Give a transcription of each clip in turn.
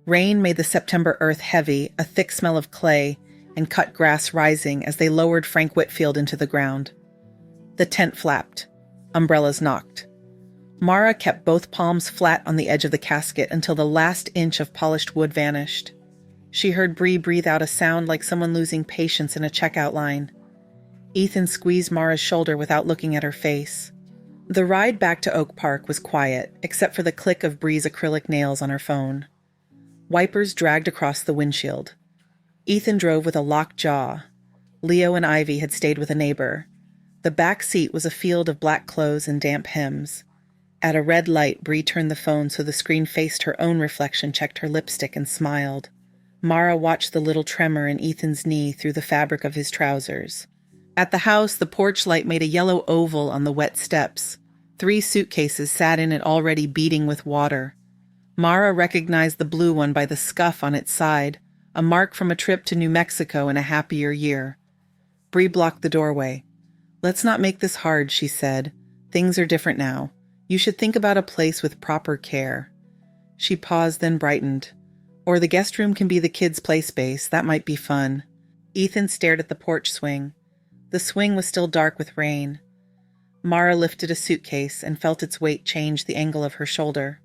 Rain made the September earth heavy, a thick smell of clay, and cut grass rising as they lowered Frank Whitfield into the ground. The tent flapped. Umbrellas knocked. Mara kept both palms flat on the edge of the casket until the last inch of polished wood vanished. She heard Bree breathe out a sound like someone losing patience in a checkout line. Ethan squeezed Mara's shoulder without looking at her face. The ride back to Oak Park was quiet, except for the click of Bree's acrylic nails on her phone. Wipers dragged across the windshield. Ethan drove with a locked jaw. Leo and Ivy had stayed with a neighbor. The back seat was a field of black clothes and damp hems. At a red light, Bree turned the phone so the screen faced her own reflection, checked her lipstick, and smiled. Mara watched the little tremor in Ethan's knee through the fabric of his trousers. At the house, the porch light made a yellow oval on the wet steps. 3 suitcases sat in it already beating with water. Mara recognized the blue one by the scuff on its side, a mark from a trip to New Mexico in a happier year. Bree blocked the doorway. "Let's not make this hard," she said. "Things are different now. You should think about a place with proper care." She paused, then brightened. "Or the guest room can be the kids' play space. That might be fun." Ethan stared at the porch swing. The swing was still dark with rain. Mara lifted a suitcase and felt its weight change the angle of her shoulder.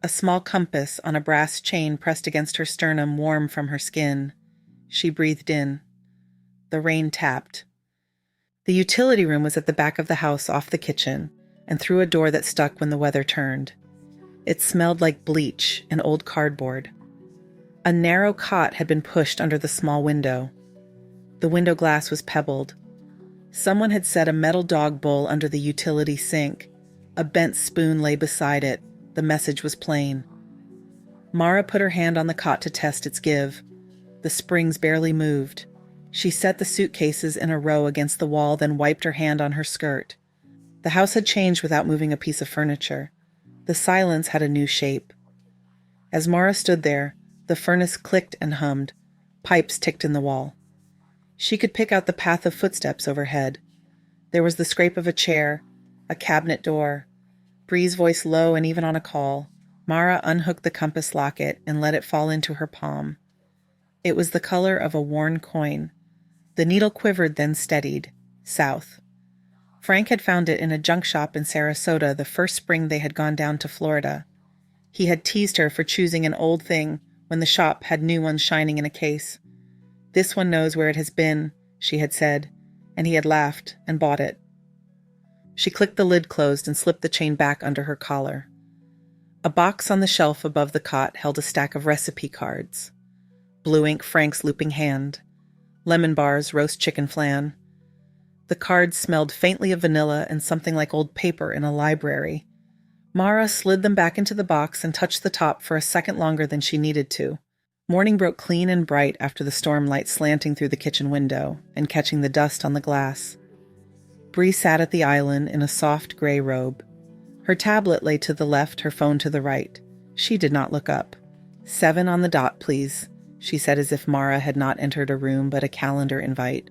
A small compass on a brass chain pressed against her sternum, warm from her skin. She breathed in. The rain tapped. The utility room was at the back of the house, off the kitchen, and through a door that stuck when the weather turned. It smelled like bleach and old cardboard. A narrow cot had been pushed under the small window. The window glass was pebbled. Someone had set a metal dog bowl under the utility sink. A bent spoon lay beside it. The message was plain. Mara put her hand on the cot to test its give. The springs barely moved. She set the suitcases in a row against the wall, then wiped her hand on her skirt. The house had changed without moving a piece of furniture. The silence had a new shape. As Mara stood there, the furnace clicked and hummed. Pipes ticked in the wall. She could pick out the path of footsteps overhead. There was the scrape of a chair, a cabinet door, Bree's voice low and even on a call. Mara unhooked the compass locket and let it fall into her palm. It was the color of a worn coin. The needle quivered, then steadied. South. Frank had found it in a junk shop in Sarasota the first spring they had gone down to Florida. He had teased her for choosing an old thing when the shop had new ones shining in a case. "This one knows where it has been," she had said, and he had laughed and bought it. She clicked the lid closed and slipped the chain back under her collar. A box on the shelf above the cot held a stack of recipe cards. Blue ink Frank's looping hand. Lemon bars, roast chicken flan. The cards smelled faintly of vanilla and something like old paper in a library. Mara slid them back into the box and touched the top for a second longer than she needed to. Morning broke clean and bright after the storm light slanting through the kitchen window and catching the dust on the glass. Bree sat at the island in a soft gray robe. Her tablet lay to the left, her phone to the right. She did not look up. 7 on the dot, please, she said as if Mara had not entered a room but a calendar invite.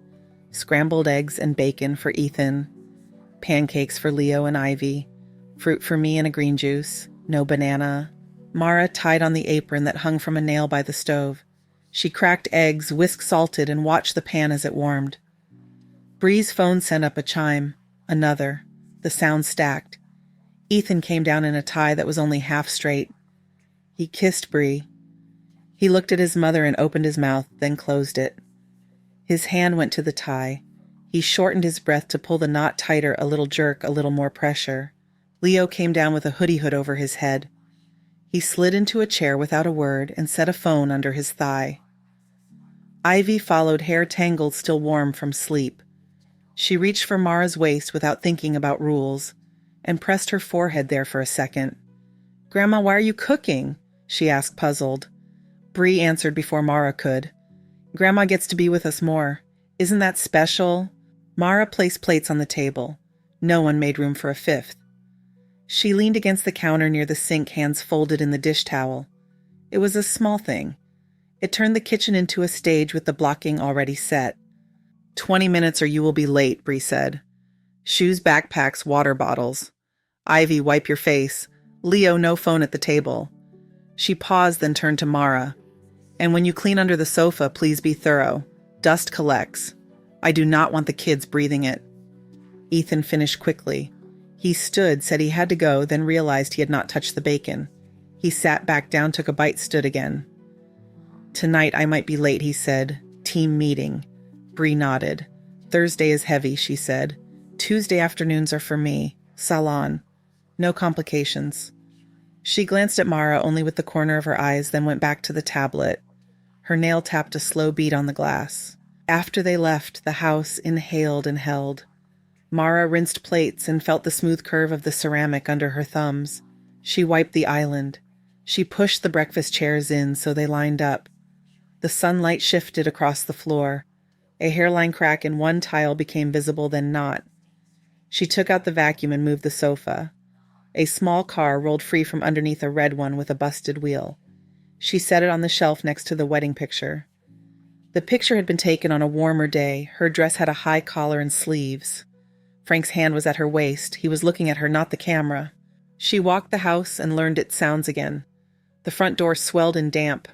Scrambled eggs and bacon for Ethan. Pancakes for Leo and Ivy. Fruit for me and a green juice. No banana. Mara tied on the apron that hung from a nail by the stove. She cracked eggs, whisk salted, and watched the pan as it warmed. Bree's phone sent up a chime. Another. The sound stacked. Ethan came down in a tie that was only half straight. He kissed Bree. He looked at his mother and opened his mouth, then closed it. His hand went to the tie. He shortened his breath to pull the knot tighter, a little jerk, a little more pressure. Leo came down with a hoodie hood over his head. He slid into a chair without a word and set a phone under his thigh. Ivy followed, hair tangled, still warm from sleep. She reached for Mara's waist without thinking about rules, and pressed her forehead there for a second. "Grandma, why are you cooking?" she asked, puzzled. Bree answered before Mara could. "Grandma gets to be with us more. Isn't that special?" Mara placed plates on the table. No one made room for a fifth. She leaned against the counter near the sink, hands folded in the dish towel. It was a small thing. It turned the kitchen into a stage with the blocking already set. 20 minutes or you will be late, Bree said. Shoes, backpacks, water bottles. Ivy, wipe your face. Leo, no phone at the table. She paused, then turned to Mara. "And when you clean under the sofa, please be thorough. Dust collects. I do not want the kids breathing it." Ethan finished quickly. He stood, said he had to go, then realized he had not touched the bacon. He sat back down, took a bite, stood again. "Tonight I might be late," he said. "Team meeting." Bree nodded. "Thursday is heavy," she said. "Tuesday afternoons are for me. Salon. No complications." She glanced at Mara only with the corner of her eyes, then went back to the tablet. Her nail tapped a slow beat on the glass. After they left, the house inhaled and held. Mara rinsed plates and felt the smooth curve of the ceramic under her thumbs. She wiped the island. She pushed the breakfast chairs in so they lined up. The sunlight shifted across the floor. A hairline crack in one tile became visible, then not. She took out the vacuum and moved the sofa. A small car rolled free from underneath a red one with a busted wheel. She set it on the shelf next to the wedding picture. The picture had been taken on a warmer day. Her dress had a high collar and sleeves. Frank's hand was at her waist. He was looking at her, not the camera. She walked the house and learned its sounds again. The front door swelled in damp.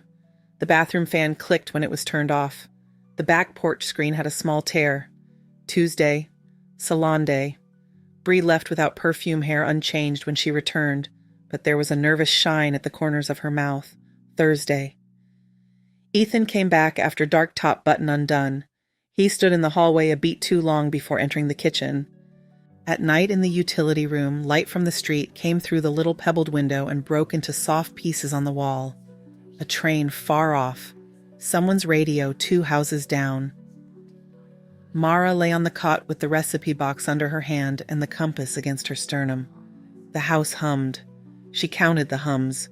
The bathroom fan clicked when it was turned off. The back porch screen had a small tear. Tuesday. Salon day. Bree left without perfume, hair unchanged when she returned, but there was a nervous shine at the corners of her mouth. Thursday. Ethan came back after dark top button undone. He stood in the hallway a beat too long before entering the kitchen. At night in the utility room, light from the street came through the little pebbled window and broke into soft pieces on the wall. A train far off. Someone's radio 2 houses down. Mara lay on the cot with the recipe box under her hand and the compass against her sternum. The house hummed. She counted the hums.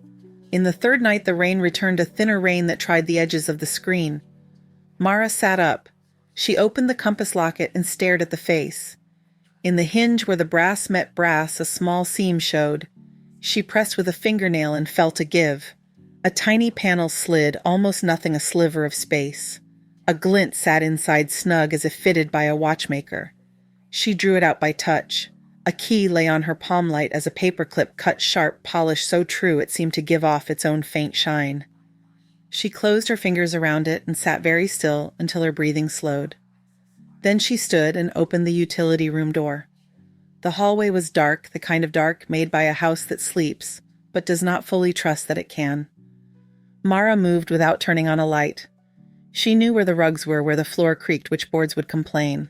In the third night, the rain returned, a thinner rain that tried the edges of the screen. Mara sat up. She opened the compass locket and stared at the face. In the hinge where the brass met brass, a small seam showed. She pressed with a fingernail and felt a give. A tiny panel slid, almost nothing a sliver of space. A glint sat inside snug as if fitted by a watchmaker. She drew it out by touch. A key lay on her palm light as a paperclip cut sharp, polished so true it seemed to give off its own faint shine. She closed her fingers around it and sat very still until her breathing slowed. Then she stood and opened the utility room door. The hallway was dark, the kind of dark made by a house that sleeps, but does not fully trust that it can. Mara moved without turning on a light. She knew where the rugs were, where the floor creaked, which boards would complain.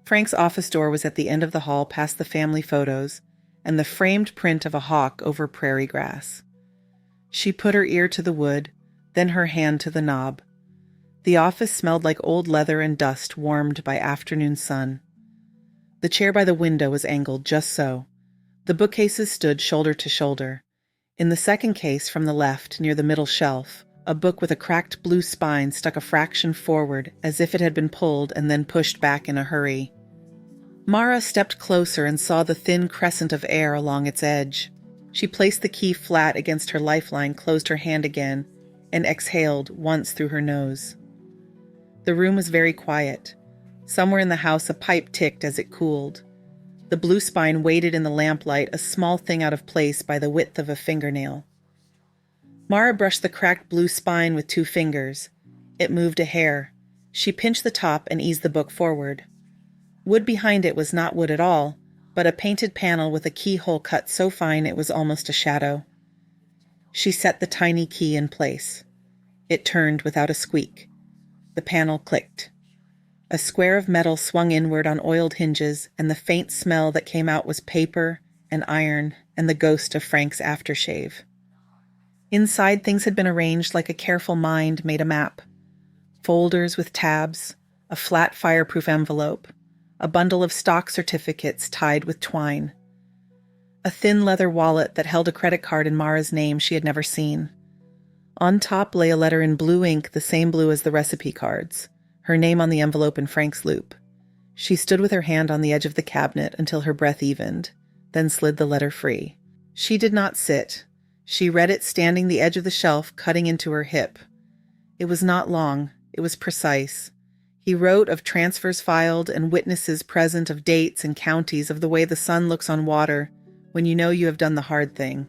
Frank's office door was at the end of the hall past the family photos and the framed print of a hawk over prairie grass. She put her ear to the wood, then her hand to the knob. The office smelled like old leather and dust warmed by afternoon sun. The chair by the window was angled just so. The bookcases stood shoulder to shoulder. In the second case from the left, near the middle shelf, a book with a cracked blue spine stuck a fraction forward as if it had been pulled and then pushed back in a hurry. Mara stepped closer and saw the thin crescent of air along its edge. She placed the key flat against her lifeline, closed her hand again, and exhaled once through her nose. The room was very quiet. Somewhere in the house a pipe ticked as it cooled. The blue spine waited in the lamplight, a small thing out of place by the width of a fingernail. Mara brushed the cracked blue spine with 2 fingers. It moved a hair. She pinched the top and eased the book forward. Wood behind it was not wood at all, but a painted panel with a keyhole cut so fine it was almost a shadow. She set the tiny key in place. It turned without a squeak. The panel clicked. A square of metal swung inward on oiled hinges, and the faint smell that came out was paper and iron and the ghost of Frank's aftershave. Inside, things had been arranged like a careful mind made a map. Folders with tabs, a flat fireproof envelope, a bundle of stock certificates tied with twine. A thin leather wallet that held a credit card in Mara's name she had never seen. On top lay a letter in blue ink, the same blue as the recipe cards, her name on the envelope in Frank's loop. She stood with her hand on the edge of the cabinet until her breath evened, then slid the letter free. She did not sit. She read it standing the edge of the shelf, cutting into her hip. It was not long. It was precise. He wrote of transfers filed and witnesses present, of dates and counties, of the way the sun looks on water when you know you have done the hard thing.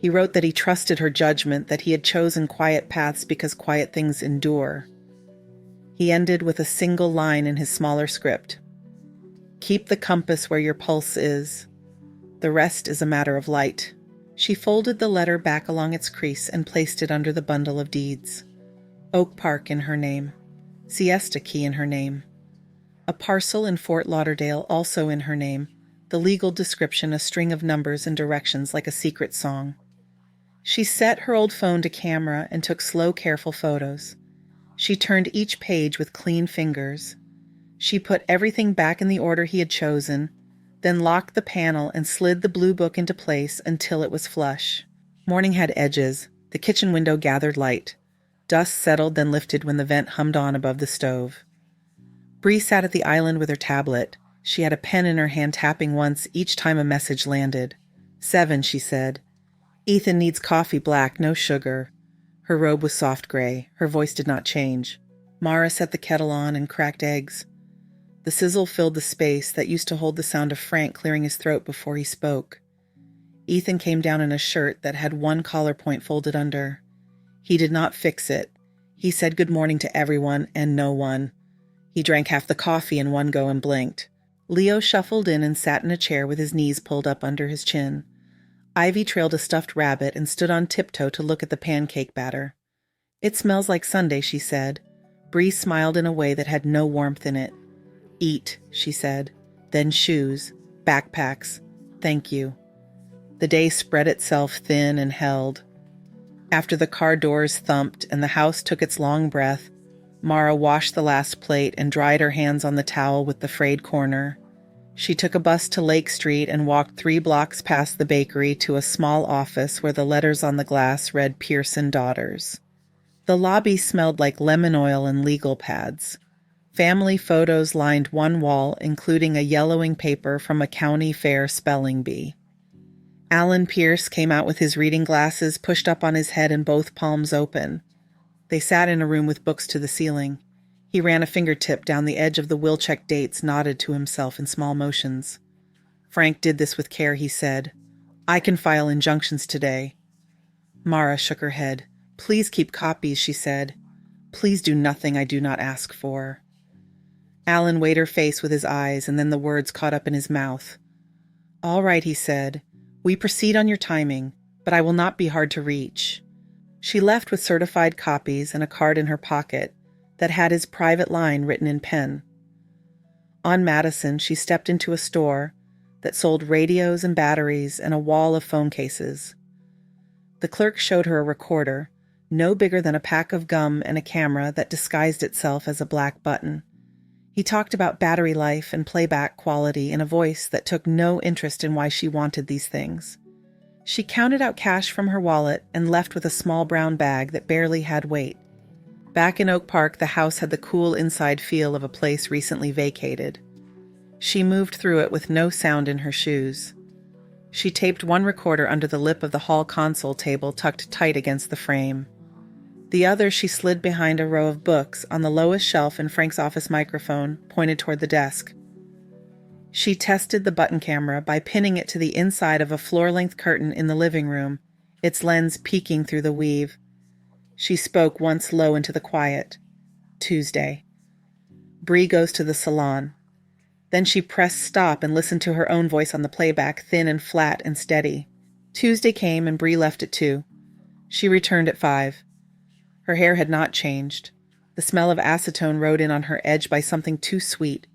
He wrote that he trusted her judgment, that he had chosen quiet paths because quiet things endure. He ended with a single line in his smaller script. Keep the compass where your pulse is. The rest is a matter of light. She folded the letter back along its crease and placed it under the bundle of deeds. Oak Park in her name. SIESTA key in her name. A parcel in Fort Lauderdale also in her name. The legal description a string of numbers and directions like a secret song. She set her old phone to camera and took slow, careful photos. She turned each page with clean fingers. She put everything back in the order he had chosen, then locked the panel and slid the blue book into place until it was flush. Morning had edges. The kitchen window gathered light. Dust settled, then lifted when the vent hummed on above the stove. Bree sat at the island with her tablet. She had a pen in her hand, tapping once each time a message landed. 7, she said. Ethan needs coffee black, no sugar. Her robe was soft gray. Her voice did not change. Mara set the kettle on and cracked eggs. The sizzle filled the space that used to hold the sound of Frank clearing his throat before he spoke. Ethan came down in a shirt that had one collar point folded under. He did not fix it. He said good morning to everyone and no one. He drank half the coffee in one go and blinked. Leo shuffled in and sat in a chair with his knees pulled up under his chin. Ivy trailed a stuffed rabbit and stood on tiptoe to look at the pancake batter. It smells like Sunday, she said. Bree smiled in a way that had no warmth in it. Eat, she said. Then shoes, backpacks. Thank you. The day spread itself thin and held. After the car doors thumped and the house took its long breath, Mara washed the last plate and dried her hands on the towel with the frayed corner. She took a bus to Lake Street and walked 3 blocks past the bakery to a small office where the letters on the glass read Pearson Daughters. The lobby smelled like lemon oil and legal pads. Family photos lined one wall, including a yellowing paper from a county fair spelling bee. Alan Pierce came out with his reading glasses pushed up on his head and both palms open. They sat in a room with books to the ceiling. He ran a fingertip down the edge of the Wilczek dates, nodded to himself in small motions. Frank did this with care, he said. I can file injunctions today. Mara shook her head. Please keep copies, she said. Please do nothing I do not ask for. Alan weighed her face with his eyes, and then the words caught up in his mouth. All right, he said. We proceed on your timing, but I will not be hard to reach. She left with certified copies and a card in her pocket that had his private line written in pen. On Madison, she stepped into a store that sold radios and batteries and a wall of phone cases. The clerk showed her a recorder, no bigger than a pack of gum, and a camera that disguised itself as a black button. He talked about battery life and playback quality in a voice that took no interest in why she wanted these things. She counted out cash from her wallet and left with a small brown bag that barely had weight. Back in Oak Park, the house had the cool inside feel of a place recently vacated. She moved through it with no sound in her shoes. She taped one recorder under the lip of the hall console table tucked tight against the frame. The other she slid behind a row of books on the lowest shelf in Frank's office microphone, pointed toward the desk. She tested the button camera by pinning it to the inside of a floor-length curtain in the living room, its lens peeking through the weave. She spoke once low into the quiet. Tuesday. Bree goes to the salon. Then she pressed stop and listened to her own voice on the playback, thin and flat and steady. Tuesday came and Bree left at 2. She returned at 5. Her hair had not changed. The smell of acetone rode in on her, edged by something too sweet.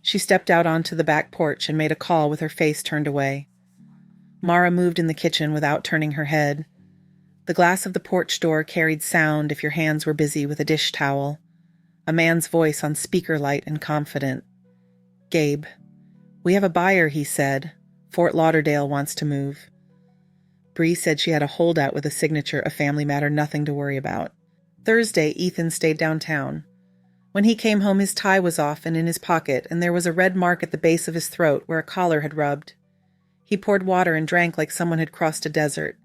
She stepped out onto the back porch and made a call with her face turned away. Mara moved in the kitchen without turning her head. The glass of the porch door carried sound if your hands were busy with a dish towel. A man's voice on speaker light and confident. Gabe. We have a buyer, he said. Fort Lauderdale wants to move. Bree said she had a holdout with a signature, a family matter, nothing to worry about. Thursday, Ethan stayed downtown. When he came home, his tie was off and in his pocket, and there was a red mark at the base of his throat where a collar had rubbed. He poured water and drank like someone had crossed a desert.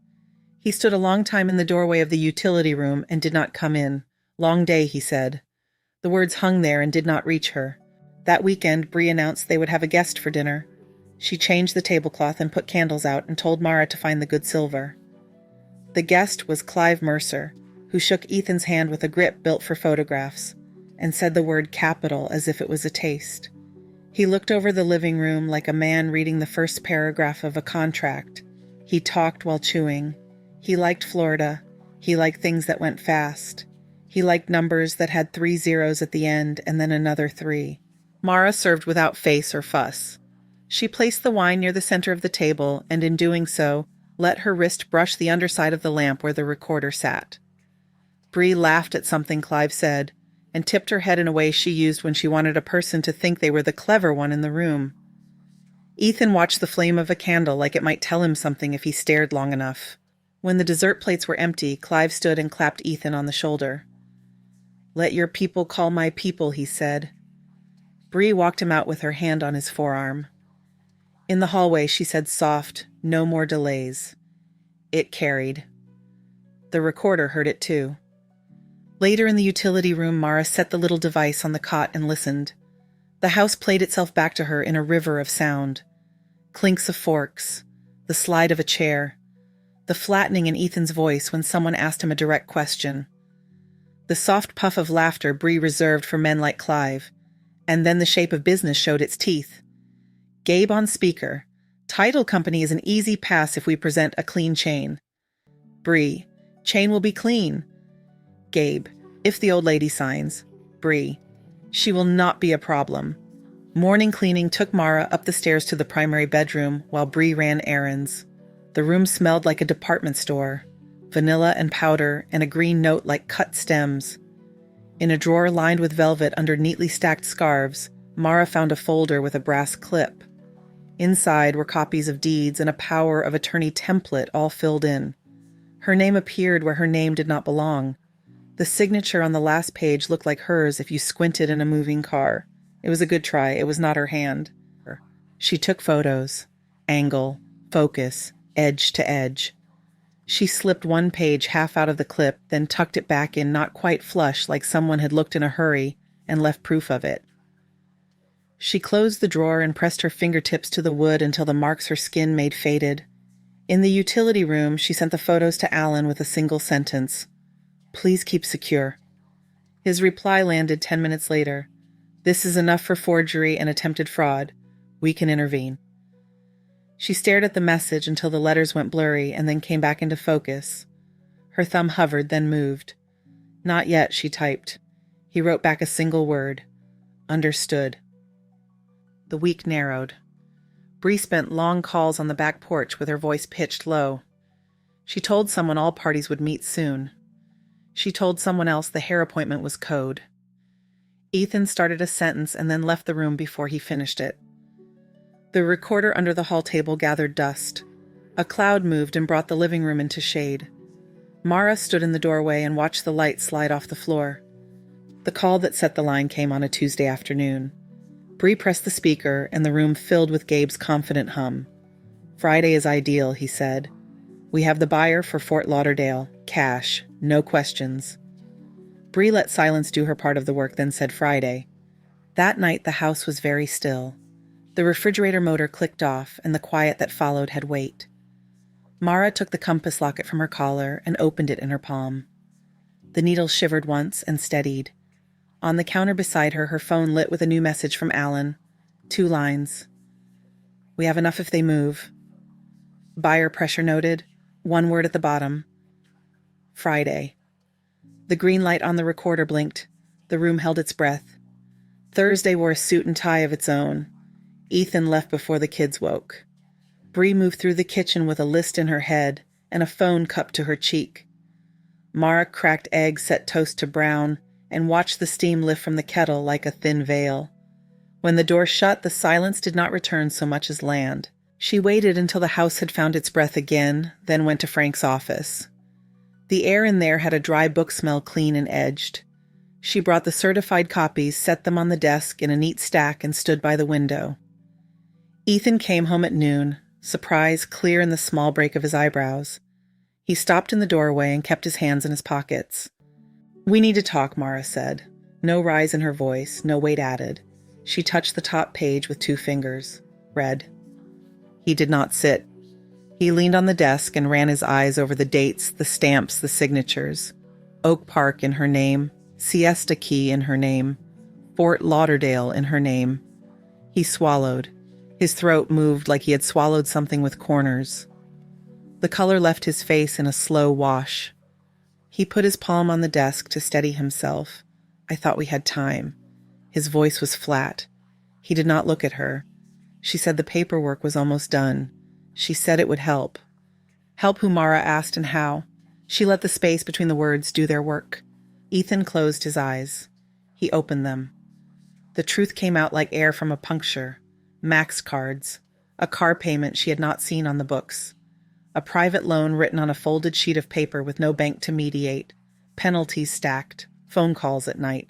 He stood a long time in the doorway of the utility room and did not come in. Long day, he said. The words hung there and did not reach her. That weekend, Bree announced they would have a guest for dinner. She changed the tablecloth and put candles out and told Mara to find the good silver. The guest was Clive Mercer, who shook Ethan's hand with a grip built for photographs, and said the word capital as if it was a taste. He looked over the living room like a man reading the first paragraph of a contract. He talked while chewing. He liked Florida. He liked things that went fast. He liked numbers that had 3 zeros at the end and then another 3. Mara served without face or fuss. She placed the wine near the center of the table, and in doing so, let her wrist brush the underside of the lamp where the recorder sat. Bree laughed at something Clive said, and tipped her head in a way she used when she wanted a person to think they were the clever one in the room. Ethan watched the flame of a candle like it might tell him something if he stared long enough. When the dessert plates were empty, Clive stood and clapped Ethan on the shoulder. "Let your people call my people," he said. Bree walked him out with her hand on his forearm. In the hallway, she said soft, "No more delays." It carried. The recorder heard it too. Later in the utility room, Mara set the little device on the cot and listened. The house played itself back to her in a river of sound. Clinks of forks, the slide of a chair, the flattening in Ethan's voice when someone asked him a direct question. The soft puff of laughter Bree reserved for men like Clive, and then the shape of business showed its teeth. Gabe on speaker. "Title company is an easy pass if we present a clean chain." Bree. "Chain will be clean." Gabe. "If the old lady signs." Bree. "She will not be a problem." Morning cleaning took Mara up the stairs to the primary bedroom while Bree ran errands. The room smelled like a department store. Vanilla and powder and a green note like cut stems. In a drawer lined with velvet under neatly stacked scarves, Mara found a folder with a brass clip. Inside were copies of deeds and a power of attorney template all filled in. Her name appeared where her name did not belong. The signature on the last page looked like hers if you squinted in a moving car. It was a good try. It was not her hand. She took photos. Angle, focus, edge to edge. She slipped one page half out of the clip, then tucked it back in not quite flush like someone had looked in a hurry and left proof of it. She closed the drawer and pressed her fingertips to the wood until the marks her skin made faded. In the utility room, she sent the photos to Alan with a single sentence. "Please keep secure." His reply landed 10 minutes later. "This is enough for forgery and attempted fraud. We can intervene." She stared at the message until the letters went blurry and then came back into focus. Her thumb hovered, then moved. "Not yet," she typed. He wrote back a single word. "Understood." The week narrowed. Bree spent long calls on the back porch with her voice pitched low. She told someone all parties would meet soon. She told someone else the hair appointment was code. Ethan started a sentence and then left the room before he finished it. The recorder under the hall table gathered dust. A cloud moved and brought the living room into shade. Mara stood in the doorway and watched the light slide off the floor. The call that set the line came on a Tuesday afternoon. Bree pressed the speaker, and the room filled with Gabe's confident hum. "Friday is ideal," he said. "We have the buyer for Fort Lauderdale. Cash. No questions." Bree let silence do her part of the work, then said Friday. That night the house was very still. The refrigerator motor clicked off, and the quiet that followed had weight. Mara took the compass locket from her collar and opened it in her palm. The needle shivered once and steadied. On the counter beside her, her phone lit with a new message from Alan. 2 lines. "We have enough if they move." Buyer pressure noted. 1 word at the bottom. Friday. The green light on the recorder blinked. The room held its breath. Thursday wore a suit and tie of its own. Ethan left before the kids woke. Bree moved through the kitchen with a list in her head and a phone cupped to her cheek. Mara cracked eggs, set toast to brown, and watched the steam lift from the kettle like a thin veil. When the door shut, the silence did not return so much as land. She waited until the house had found its breath again, then went to Frank's office. The air in there had a dry book smell, clean and edged. She brought the certified copies, set them on the desk in a neat stack, and stood by the window. Ethan came home at noon, surprise clear in the small break of his eyebrows. He stopped in the doorway and kept his hands in his pockets. "We need to talk," Mara said. No rise in her voice, no weight added. She touched the top page with 2 fingers. Read. He did not sit. He leaned on the desk and ran his eyes over the dates, the stamps, the signatures. Oak Park in her name, SIESTA Key in her name, Fort Lauderdale in her name. He swallowed. His throat moved like he had swallowed something with corners. The color left his face in a slow wash. He put his palm on the desk to steady himself. I thought we had time. His voice was flat. He did not look at her. She said the paperwork was almost done. She said it would help. Help who, Mara asked, and how. She let the space between the words do their work. Ethan closed his eyes. He opened them. The truth came out like air from a puncture. Max cards. A car payment she had not seen on the books. A private loan written on a folded sheet of paper with no bank to mediate. Penalties stacked. Phone calls at night.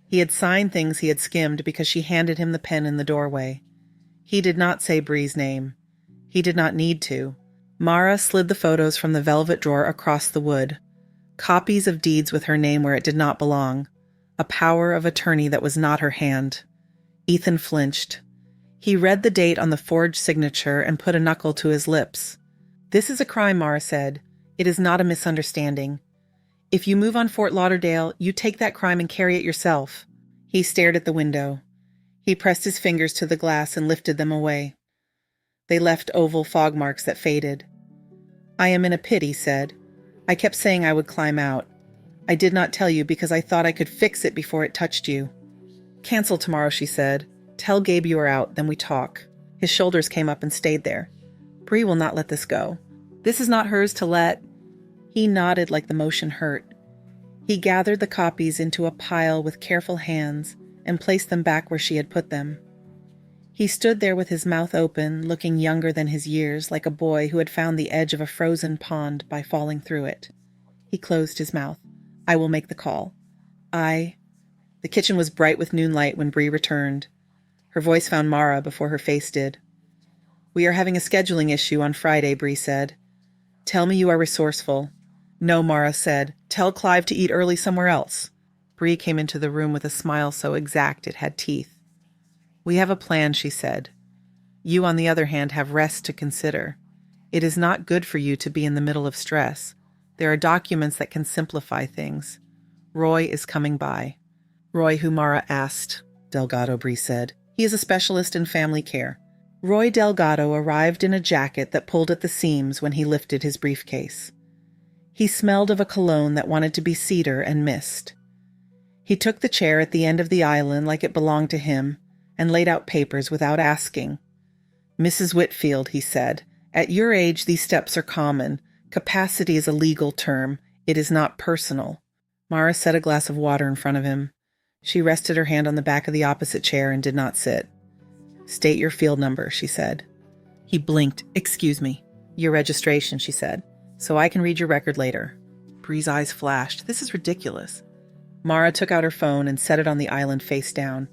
He had signed things he had skimmed because she handed him the pen in the doorway. He did not say Brie's name. He did not need to. Mara slid the photos from the velvet drawer across the wood. Copies of deeds with her name where it did not belong. A power of attorney that was not her hand. Ethan flinched. He read the date on the forged signature and put a knuckle to his lips. This is a crime, Mara said. It is not a misunderstanding. If you move on Fort Lauderdale, you take that crime and carry it yourself. He stared at the window. He pressed his fingers to the glass and lifted them away. They left oval fog marks that faded. I am in a pit, he said. I kept saying I would climb out. I did not tell you because I thought I could fix it before it touched you. Cancel tomorrow, she said. Tell Gabe you are out, then we talk. His shoulders came up and stayed there. Brie will not let this go. This is not hers to let. He nodded like the motion hurt. He gathered the copies into a pile with careful hands and placed them back where she had put them. He stood there with his mouth open, looking younger than his years, like a boy who had found the edge of a frozen pond by falling through it. He closed his mouth. I will make the call. The kitchen was bright with noonlight when Brie returned. Her voice found Mara before her face did. We are having a scheduling issue on Friday, Brie said. Tell me you are resourceful. No, Mara said. Tell Clive to eat early somewhere else. Brie came into the room with a smile so exact it had teeth. We have a plan, she said. You, on the other hand, have rest to consider. It is not good for you to be in the middle of stress. There are documents that can simplify things. Roy is coming by. Roy, who Mara asked, Delgado, Brie said. He is a specialist in family care. Roy Delgado arrived in a jacket that pulled at the seams when he lifted his briefcase. He smelled of a cologne that wanted to be cedar and mist. He took the chair at the end of the island like it belonged to him and laid out papers without asking. Mrs. Whitfield, he said, at your age these steps are common. Capacity is a legal term. It is not personal. Mara set a glass of water in front of him. She rested her hand on the back of the opposite chair and did not sit. State your field number, she said. He blinked. Excuse me. Your registration, she said. So I can read your record later. Brie's eyes flashed. This is ridiculous. Mara took out her phone and set it on the island face down.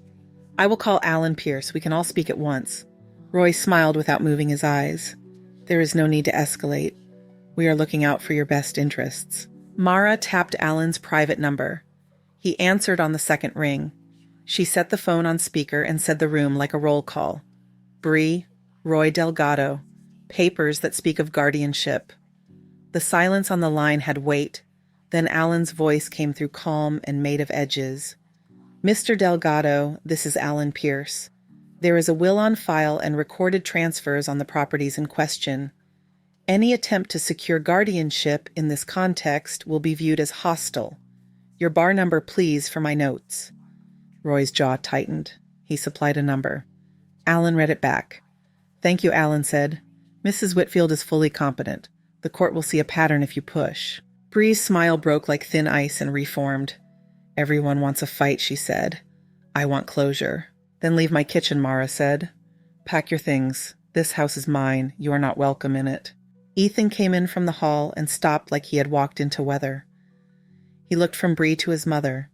I will call Alan Pierce. We can all speak at once. Roy smiled without moving his eyes. There is no need to escalate. We are looking out for your best interests. Mara tapped Alan's private number. He answered on the second ring. She set the phone on speaker and said the room like a roll call. Brie, Roy Delgado, papers that speak of guardianship. The silence on the line had weight. Then Alan's voice came through calm and made of edges. Mr. Delgado, this is Alan Pierce. There is a will on file and recorded transfers on the properties in question. Any attempt to secure guardianship in this context will be viewed as hostile. Your bar number, please, for my notes. Roy's jaw tightened. He supplied a number. Alan read it back. Thank you, Alan said. Mrs. Whitfield is fully competent. The court will see a pattern if you push. Brie's smile broke like thin ice and reformed. Everyone wants a fight, she said. I want closure. Then leave my kitchen, Mara said. Pack your things. This house is mine. You are not welcome in it. Ethan came in from the hall and stopped like he had walked into weather. He looked from Brie to his mother.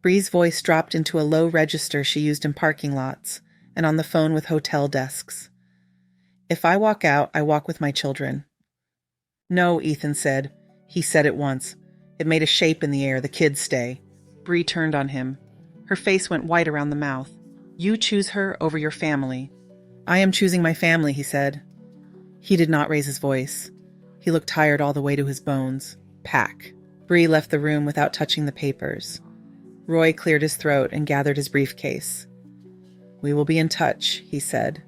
Brie's voice dropped into a low register she used in parking lots and on the phone with hotel desks. If I walk out, I walk with my children. No, Ethan said. He said it once. It made a shape in the air. The kids stay. Brie turned on him. Her face went white around the mouth. You choose her over your family. I am choosing my family, he said. He did not raise his voice. He looked tired all the way to his bones. Pack. Bree left the room without touching the papers. Roy cleared his throat and gathered his briefcase. "We will be in touch," he said.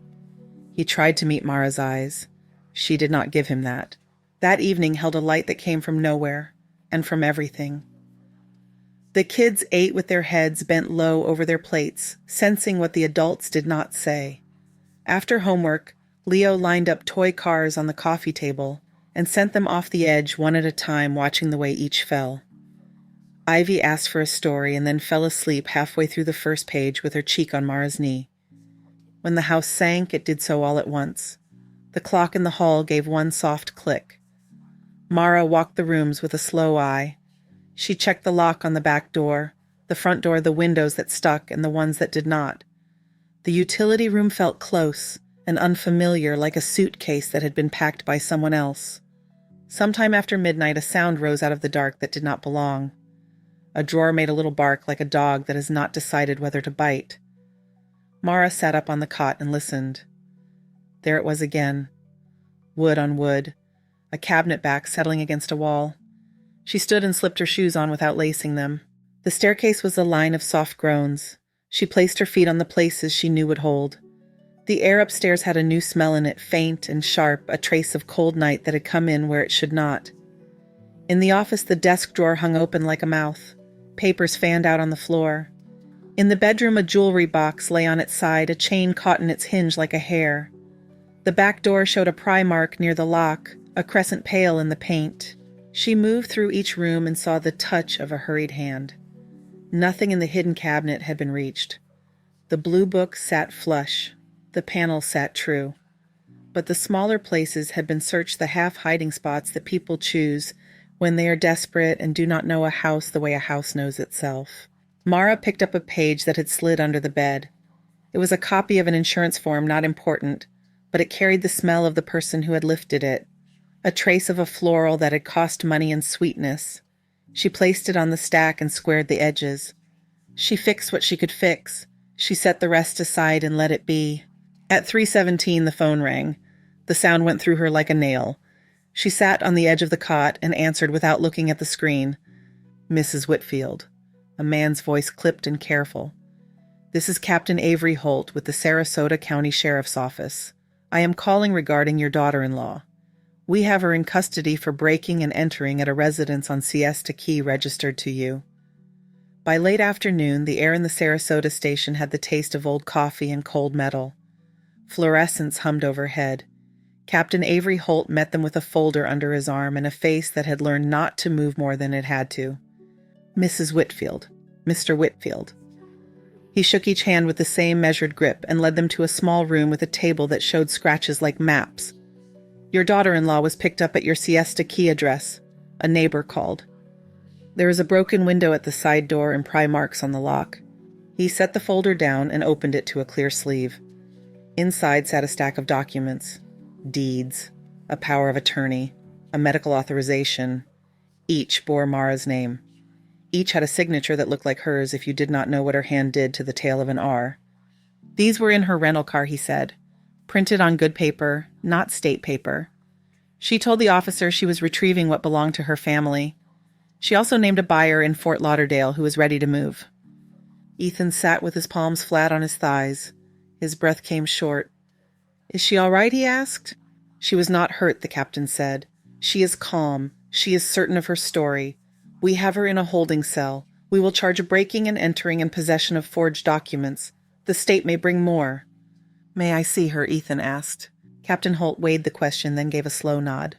He tried to meet Mara's eyes. She did not give him that. That evening held a light that came from nowhere, and from everything. The kids ate with their heads bent low over their plates, sensing what the adults did not say. After homework, Leo lined up toy cars on the coffee table and sent them off the edge one at a time, watching the way each fell. Ivy asked for a story and then fell asleep halfway through the first page with her cheek on Mara's knee. When the house sank, it did so all at once. The clock in the hall gave one soft click. Mara walked the rooms with a slow eye. She checked the lock on the back door, the front door, the windows that stuck and the ones that did not. The utility room felt close and unfamiliar, like a suitcase that had been packed by someone else. Sometime after midnight, a sound rose out of the dark that did not belong. A drawer made a little bark like a dog that has not decided whether to bite. Mara sat up on the cot and listened. There it was again. Wood on wood, a cabinet back settling against a wall. She stood and slipped her shoes on without lacing them. The staircase was a line of soft groans. She placed her feet on the places she knew would hold. The air upstairs had a new smell in it, faint and sharp, a trace of cold night that had come in where it should not. In the office, the desk drawer hung open like a mouth. Papers fanned out on the floor. In the bedroom, a jewelry box lay on its side, a chain caught in its hinge like a hair. The back door showed a pry mark near the lock, a crescent pale in the paint. She moved through each room and saw the touch of a hurried hand. Nothing in the hidden cabinet had been reached. The blue book sat flush. The panel sat true. But the smaller places had been searched, the half-hiding spots that people choose when they are desperate and do not know a house the way a house knows itself. Mara picked up a page that had slid under the bed. It was a copy of an insurance form, not important, but it carried the smell of the person who had lifted it, a trace of a floral that had cost money and sweetness. She placed it on the stack and squared the edges. She fixed what she could fix. She set the rest aside and let it be. At 3:17, the phone rang. The sound went through her like a nail. She sat on the edge of the cot and answered without looking at the screen. Mrs. Whitfield. A man's voice clipped and careful. "This is Captain Avery Holt with the Sarasota County Sheriff's Office. I am calling regarding your daughter-in-law. We have her in custody for breaking and entering at a residence on Siesta Key registered to you." By late afternoon, the air in the Sarasota station had the taste of old coffee and cold metal. Fluorescents hummed overhead. Captain Avery Holt met them with a folder under his arm and a face that had learned not to move more than it had to. "Mrs. Whitfield. Mr. Whitfield." He shook each hand with the same measured grip and led them to a small room with a table that showed scratches like maps. "Your daughter-in-law was picked up at your Siesta Key address," a neighbor called. There was a broken window at the side door and pry marks on the lock. He set the folder down and opened it to a clear sleeve. Inside sat a stack of documents. Deeds, a power of attorney, a medical authorization. Each bore Mara's name. Each had a signature that looked like hers if you did not know what her hand did to the tail of an R. These were in her rental car, he said. Printed on good paper, not state paper. She told the officer she was retrieving what belonged to her family. She also named a buyer in Fort Lauderdale who was ready to move. Ethan sat with his palms flat on his thighs. His breath came short. "Is she all right?" he asked. "She was not hurt," the captain said. "She is calm. She is certain of her story. We have her in a holding cell. We will charge breaking and entering and possession of forged documents. The state may bring more." "May I see her?" Ethan asked. Captain Holt weighed the question, then gave a slow nod.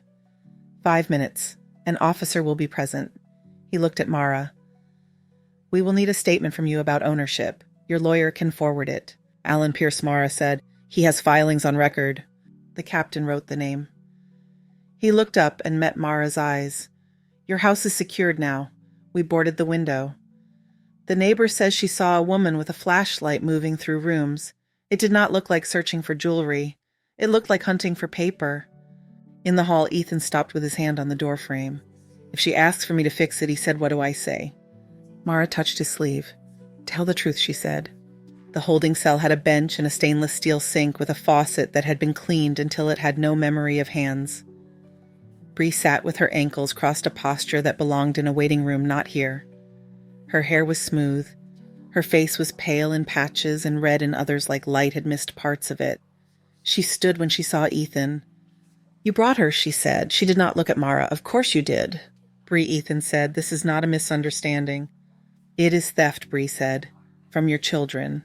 5 minutes. An officer will be present. He looked at Mara. "We will need a statement from you about ownership. Your lawyer can forward it." Alan Pierce, Mara said. "He has filings on record." The captain wrote the name. He looked up and met Mara's eyes. "Your house is secured now. We boarded the window." The neighbor says she saw a woman with a flashlight moving through rooms. It did not look like searching for jewelry. It looked like hunting for paper. In the hall, Ethan stopped with his hand on the doorframe. "If she asks for me to fix it," he said, "what do I say?" Mara touched his sleeve. "Tell the truth," she said. The holding cell had a bench and a stainless steel sink with a faucet that had been cleaned until it had no memory of hands. Bree sat with her ankles crossed, a posture that belonged in a waiting room, not here. Her hair was smooth. Her face was pale in patches and red in others, like light had missed parts of it. She stood when she saw Ethan. "You brought her," she said. She did not look at Mara. "Of course you did." "Bree," Ethan said, "this is not a misunderstanding." "It is theft," Bree said. "From your children."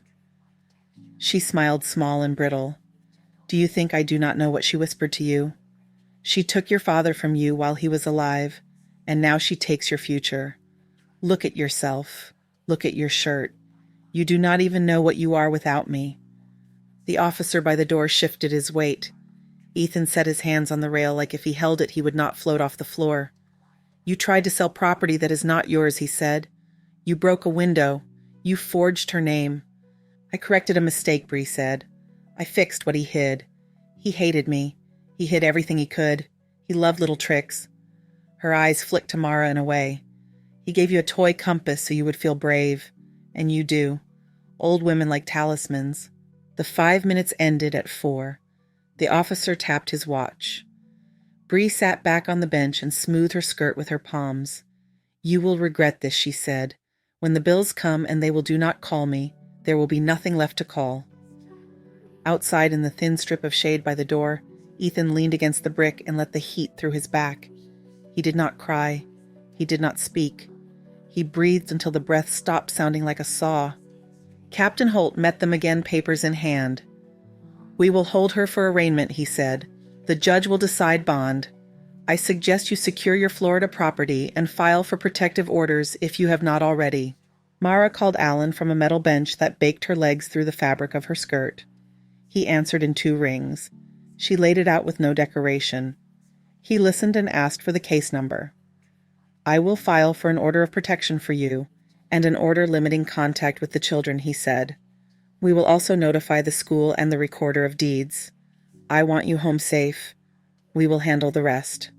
She smiled, small and brittle. "Do you think I do not know what she whispered to you? She took your father from you while he was alive, and now she takes your future. Look at yourself. Look at your shirt. You do not even know what you are without me." The officer by the door shifted his weight. Ethan set his hands on the rail like if he held it he would not float off the floor. "You tried to sell property that is not yours," he said. "You broke a window. You forged her name." "I corrected a mistake," Bree said. "I fixed what he hid. He hated me. He hid everything he could. He loved little tricks." Her eyes flicked to Mara and away. "He gave you a toy compass so you would feel brave. And you do. Old women like talismans." The 5 minutes ended at 4. The officer tapped his watch. Bree sat back on the bench and smoothed her skirt with her palms. "You will regret this," she said. "When the bills come and they will do not call me, there will be nothing left to call." Outside in the thin strip of shade by the door, Ethan leaned against the brick and let the heat through his back. He did not cry. He did not speak. He breathed until the breath stopped sounding like a saw. Captain Holt met them again, papers in hand. "We will hold her for arraignment," he said. "The judge will decide bond. I suggest you secure your Florida property and file for protective orders if you have not already." Mara called Alan from a metal bench that baked her legs through the fabric of her skirt. He answered in 2 rings. She laid it out with no decoration. He listened and asked for the case number. "I will file for an order of protection for you and an order limiting contact with the children," he said. "We will also notify the school and the recorder of deeds. I want you home safe. We will handle the rest."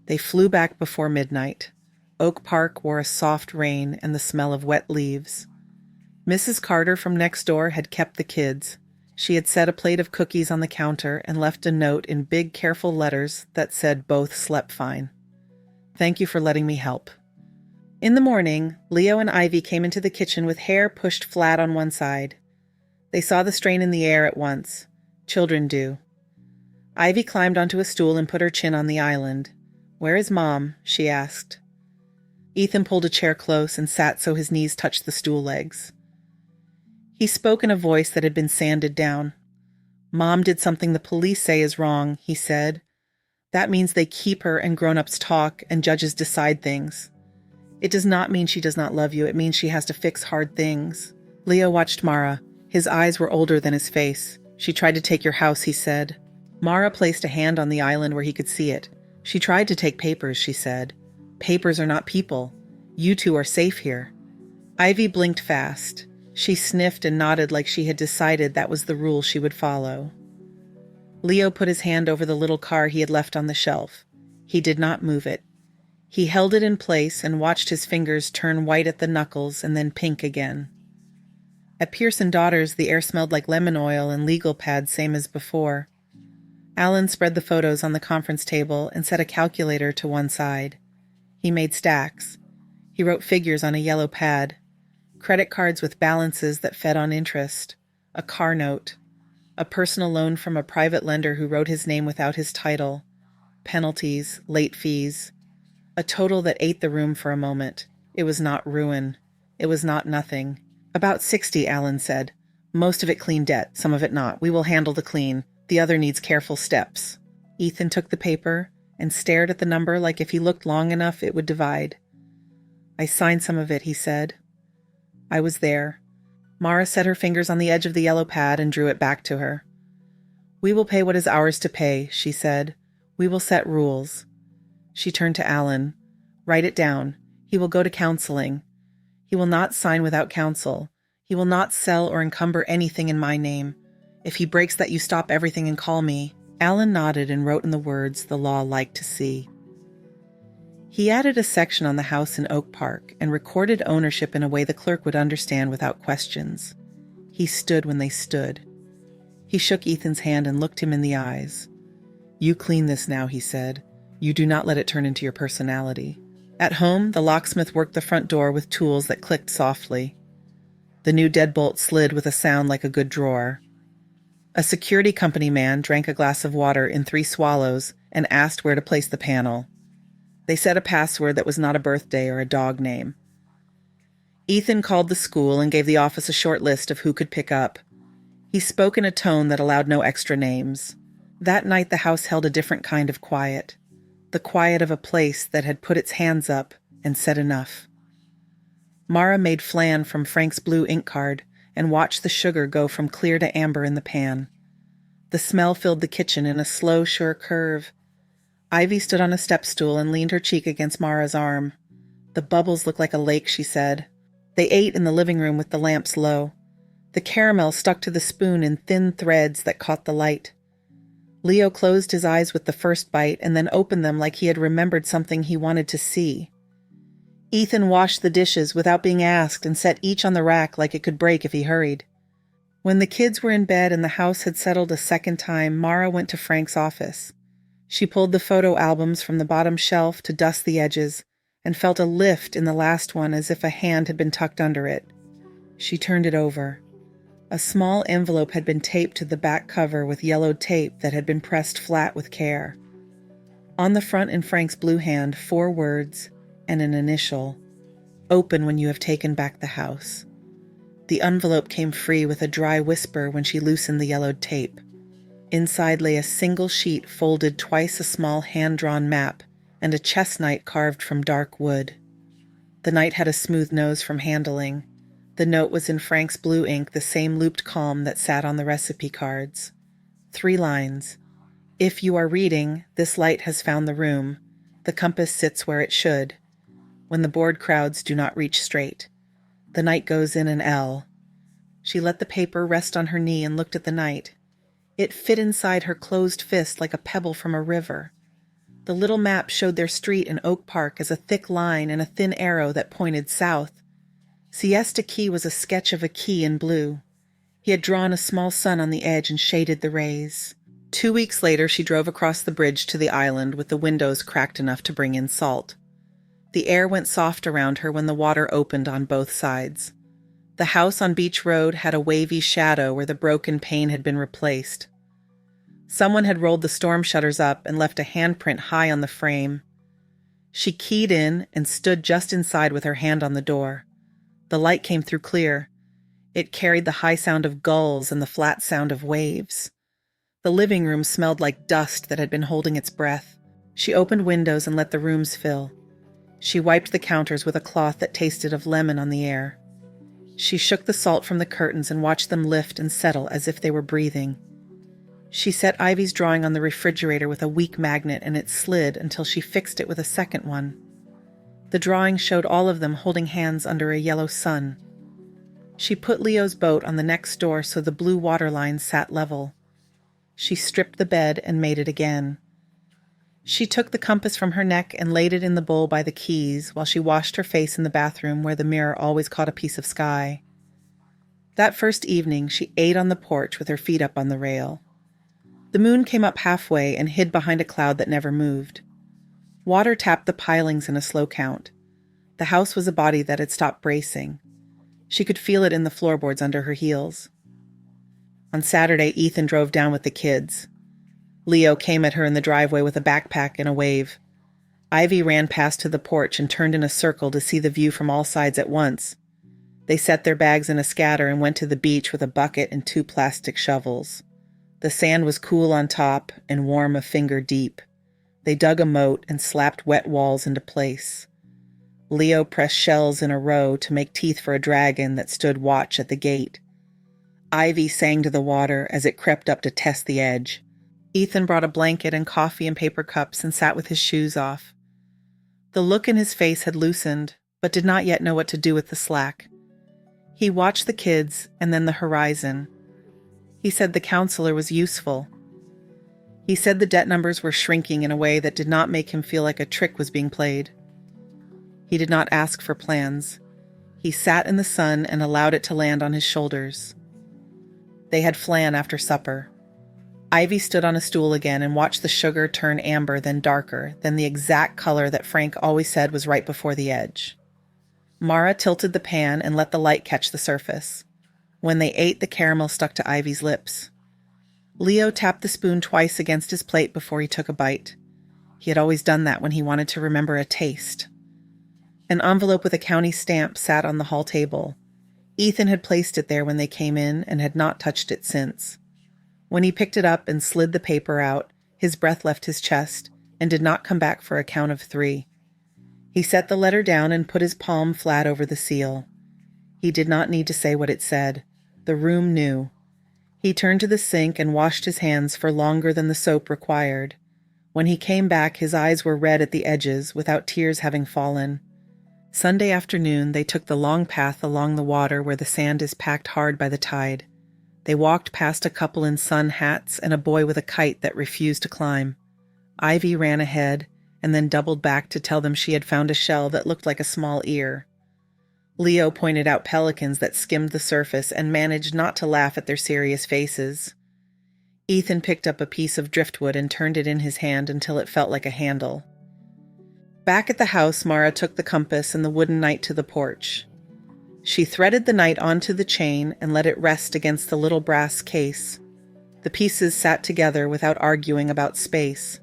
They flew back before midnight. Oak Park wore a soft rain and the smell of wet leaves. Mrs. Carter from next door had kept the kids. She had set a plate of cookies on the counter and left a note in big, careful letters that said both slept fine. "Thank you for letting me help." In the morning, Leo and Ivy came into the kitchen with hair pushed flat on one side. They saw the strain in the air at once. Children do. Ivy climbed onto a stool and put her chin on the island. "Where is Mom?" she asked. Ethan pulled a chair close and sat so his knees touched the stool legs. He spoke in a voice that had been sanded down. "Mom did something the police say is wrong," he said. "That means they keep her and grown-ups talk and judges decide things. It does not mean she does not love you. It means she has to fix hard things." Leo watched Mara. His eyes were older than his face. "She tried to take your house," he said. Mara placed a hand on the island where he could see it. "She tried to take papers," she said. "Papers are not people. You two are safe here." Ivy blinked fast. She sniffed and nodded like she had decided that was the rule she would follow. Leo put his hand over the little car he had left on the shelf. He did not move it. He held it in place and watched his fingers turn white at the knuckles and then pink again. At Pearson Daughters, the air smelled like lemon oil and legal pads, same as before. Alan spread the photos on the conference table and set a calculator to one side. He made stacks. He wrote figures on a yellow pad. Credit cards with balances that fed on interest. A car note. A personal loan from a private lender who wrote his name without his title. Penalties, late fees. A total that ate the room for a moment. It was not ruin. It was not nothing. "About 60, Alan said. "Most of it clean debt, some of it not. We will handle the clean. The other needs careful steps." Ethan took the paper and stared at the number like if he looked long enough it would divide. "I signed some of it," he said. "I was there." Mara set her fingers on the edge of the yellow pad and drew it back to her. "We will pay what is ours to pay," she said. "We will set rules." She turned to Alan. "Write it down. He will go to counseling. He will not sign without counsel. He will not sell or encumber anything in my name. If he breaks that, you stop everything and call me." Alan nodded and wrote in the words the law liked to see. He added a section on the house in Oak Park and recorded ownership in a way the clerk would understand without questions. He stood when they stood. He shook Ethan's hand and looked him in the eyes. "You clean this now," he said. "You do not let it turn into your personality." At home, the locksmith worked the front door with tools that clicked softly. The new deadbolt slid with a sound like a good drawer. A security company man drank a glass of water in 3 swallows and asked where to place the panel. They said a password that was not a birthday or a dog name. Ethan called the school and gave the office a short list of who could pick up. He spoke in a tone that allowed no extra names. That night the house held a different kind of quiet. The quiet of a place that had put its hands up and said enough. Mara made flan from Frank's blue ink card and watched the sugar go from clear to amber in the pan. The smell filled the kitchen in a slow, sure curve. Ivy stood on a step stool and leaned her cheek against Mara's arm. "The bubbles look like a lake," she said. They ate in the living room with the lamps low. The caramel stuck to the spoon in thin threads that caught the light. Leo closed his eyes with the first bite and then opened them like he had remembered something he wanted to see. Ethan washed the dishes without being asked and set each on the rack like it could break if he hurried. When the kids were in bed and the house had settled a second time, Mara went to Frank's office. She pulled the photo albums from the bottom shelf to dust the edges and felt a lift in the last one as if a hand had been tucked under it. She turned it over. A small envelope had been taped to the back cover with yellowed tape that had been pressed flat with care. On the front in Frank's blue hand, 4 words and an initial: "Open when you have taken back the house." The envelope came free with a dry whisper when she loosened the yellowed tape. Inside lay a single sheet folded twice a small hand-drawn map and a chess knight carved from dark wood. The knight had a smooth nose from handling. The note was in Frank's blue ink, the same looped calm that sat on the recipe cards. 3 lines. "If you are reading, this light has found the room. The compass sits where it should. When the bored crowds do not reach straight. The night goes in an L." She let the paper rest on her knee and looked at the night. It fit inside her closed fist like a pebble from a river. The little map showed their street in Oak Park as a thick line and a thin arrow that pointed south. Siesta Key was a sketch of a key in blue. He had drawn a small sun on the edge and shaded the rays. 2 weeks later, she drove across the bridge to the island with the windows cracked enough to bring in salt. The air went soft around her when the water opened on both sides. The house on Beach Road had a wavy shadow where the broken pane had been replaced. Someone had rolled the storm shutters up and left a handprint high on the frame. She keyed in and stood just inside with her hand on the door. The light came through clear. It carried the high sound of gulls and the flat sound of waves. The living room smelled like dust that had been holding its breath. She opened windows and let the rooms fill. She wiped the counters with a cloth that tasted of lemon on the air. She shook the salt from the curtains and watched them lift and settle as if they were breathing. She set Ivy's drawing on the refrigerator with a weak magnet and it slid until she fixed it with a second one. The drawing showed all of them holding hands under a yellow sun. She put Leo's boat on the next door so the blue water line sat level. She stripped the bed and made it again. She took the compass from her neck and laid it in the bowl by the keys while she washed her face in the bathroom where the mirror always caught a piece of sky. That first evening, she ate on the porch with her feet up on the rail. The moon came up halfway and hid behind a cloud that never moved. Water tapped the pilings in a slow count. The house was a body that had stopped bracing. She could feel it in the floorboards under her heels. On Saturday, Ethan drove down with the kids. Leo came at her in the driveway with a backpack and a wave. Ivy ran past to the porch and turned in a circle to see the view from all sides at once. They set their bags in a scatter and went to the beach with a bucket and 2 plastic shovels. The sand was cool on top and warm a finger deep. They dug a moat and slapped wet walls into place. Leo pressed shells in a row to make teeth for a dragon that stood watch at the gate. Ivy sang to the water as it crept up to test the edge. Ethan brought a blanket and coffee and paper cups and sat with his shoes off. The look in his face had loosened, but did not yet know what to do with the slack. He watched the kids and then the horizon. He said the counselor was useful. He said the debt numbers were shrinking in a way that did not make him feel like a trick was being played. He did not ask for plans. He sat in the sun and allowed it to land on his shoulders. They had flan after supper. Ivy stood on a stool again and watched the sugar turn amber, then darker, then the exact color that Frank always said was right before the edge. Mara tilted the pan and let the light catch the surface. When they ate, the caramel stuck to Ivy's lips. Leo tapped the spoon twice against his plate before he took a bite. He had always done that when he wanted to remember a taste. An envelope with a county stamp sat on the hall table. Ethan had placed it there when they came in and had not touched it since. When he picked it up and slid the paper out, his breath left his chest and did not come back for a count of 3. He set the letter down and put his palm flat over the seal. He did not need to say what it said. The room knew. He turned to the sink and washed his hands for longer than the soap required. When he came back, his eyes were red at the edges, without tears having fallen. Sunday afternoon, they took the long path along the water where the sand is packed hard by the tide. They walked past a couple in sun hats and a boy with a kite that refused to climb. Ivy ran ahead and then doubled back to tell them she had found a shell that looked like a small ear. Leo pointed out pelicans that skimmed the surface and managed not to laugh at their serious faces. Ethan picked up a piece of driftwood and turned it in his hand until it felt like a handle. Back at the house, Mara took the compass and the wooden knight to the porch. She threaded the knight onto the chain and let it rest against the little brass case. The pieces sat together without arguing about space.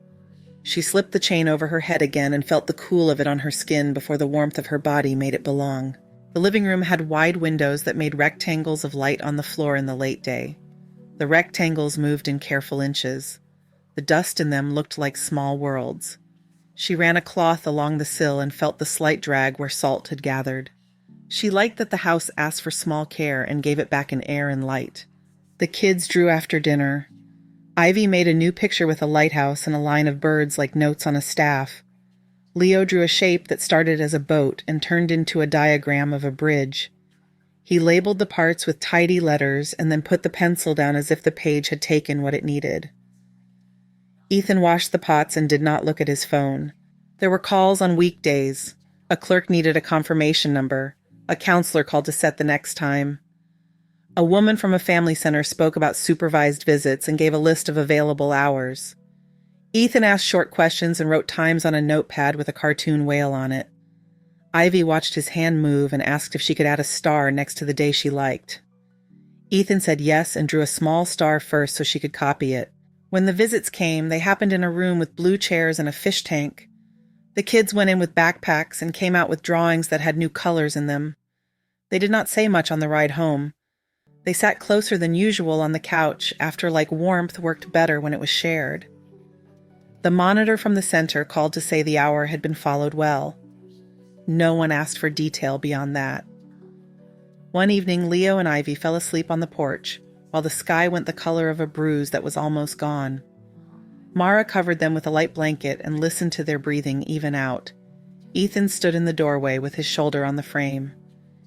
She slipped the chain over her head again and felt the cool of it on her skin before the warmth of her body made it belong. The living room had wide windows that made rectangles of light on the floor in the late day. The rectangles moved in careful inches. The dust in them looked like small worlds. She ran a cloth along the sill and felt the slight drag where salt had gathered. She liked that the house asked for small care and gave it back in air and light. The kids drew after dinner. Ivy made a new picture with a lighthouse and a line of birds like notes on a staff. Leo drew a shape that started as a boat and turned into a diagram of a bridge. He labeled the parts with tidy letters and then put the pencil down as if the page had taken what it needed. Ethan washed the pots and did not look at his phone. There were calls on weekdays. A clerk needed a confirmation number. A counselor called to set the next time. A woman from a family center spoke about supervised visits and gave a list of available hours. Ethan asked short questions and wrote times on a notepad with a cartoon whale on it. Ivy watched his hand move and asked if she could add a star next to the day she liked. Ethan said yes and drew a small star first so she could copy it. When the visits came, they happened in a room with blue chairs and a fish tank. The kids went in with backpacks and came out with drawings that had new colors in them. They did not say much on the ride home. They sat closer than usual on the couch after warmth worked better when it was shared. The monitor from the center called to say the hour had been followed well. No one asked for detail beyond that. One evening, Leo and Ivy fell asleep on the porch, while the sky went the color of a bruise that was almost gone. Mara covered them with a light blanket and listened to their breathing even out. Ethan stood in the doorway with his shoulder on the frame.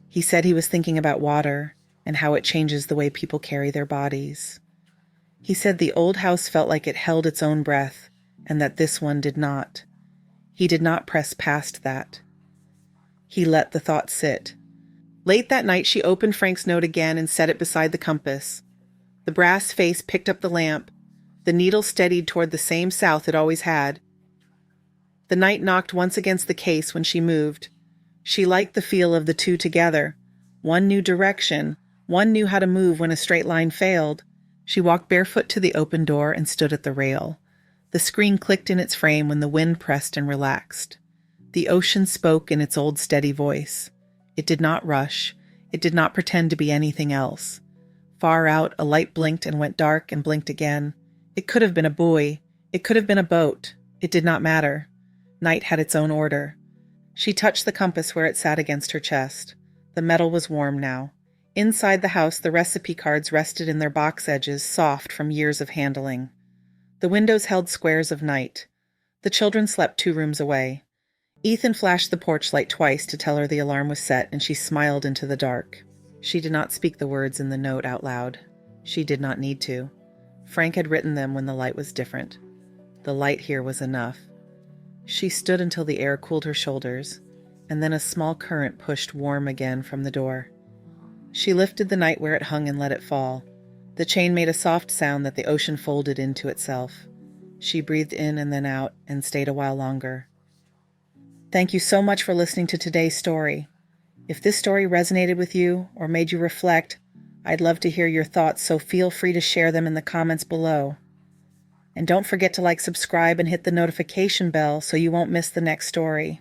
He said he was thinking about water and how it changes the way people carry their bodies. He said the old house felt like it held its own breath, and that this one did not. He did not press past that. He let the thought sit. Late that night, she opened Frank's note again and set it beside the compass. The brass face picked up the lamp. The needle steadied toward the same south it always had. The knight knocked once against the case when she moved. She liked the feel of the two together. One knew direction. One knew how to move when a straight line failed. She walked barefoot to the open door and stood at the rail. The screen clicked in its frame when the wind pressed and relaxed. The ocean spoke in its old steady voice. It did not rush. It did not pretend to be anything else. Far out, a light blinked and went dark and blinked again. It could have been a buoy. It could have been a boat. It did not matter. Night had its own order. She touched the compass where it sat against her chest. The metal was warm now. Inside the house, the recipe cards rested in their box edges, soft from years of handling. The windows held squares of night. The children slept 2 rooms away. Ethan flashed the porch light twice to tell her the alarm was set, and she smiled into the dark. She did not speak the words in the note out loud. She did not need to. Frank had written them when the light was different. The light here was enough. She stood until the air cooled her shoulders, and then a small current pushed warm again from the door. She lifted the night where it hung and let it fall. The chain made a soft sound that the ocean folded into itself. She breathed in and then out and stayed a while longer. Thank you so much for listening to today's story. If this story resonated with you or made you reflect, I'd love to hear your thoughts, so feel free to share them in the comments below. And don't forget to subscribe and hit the notification bell so you won't miss the next story.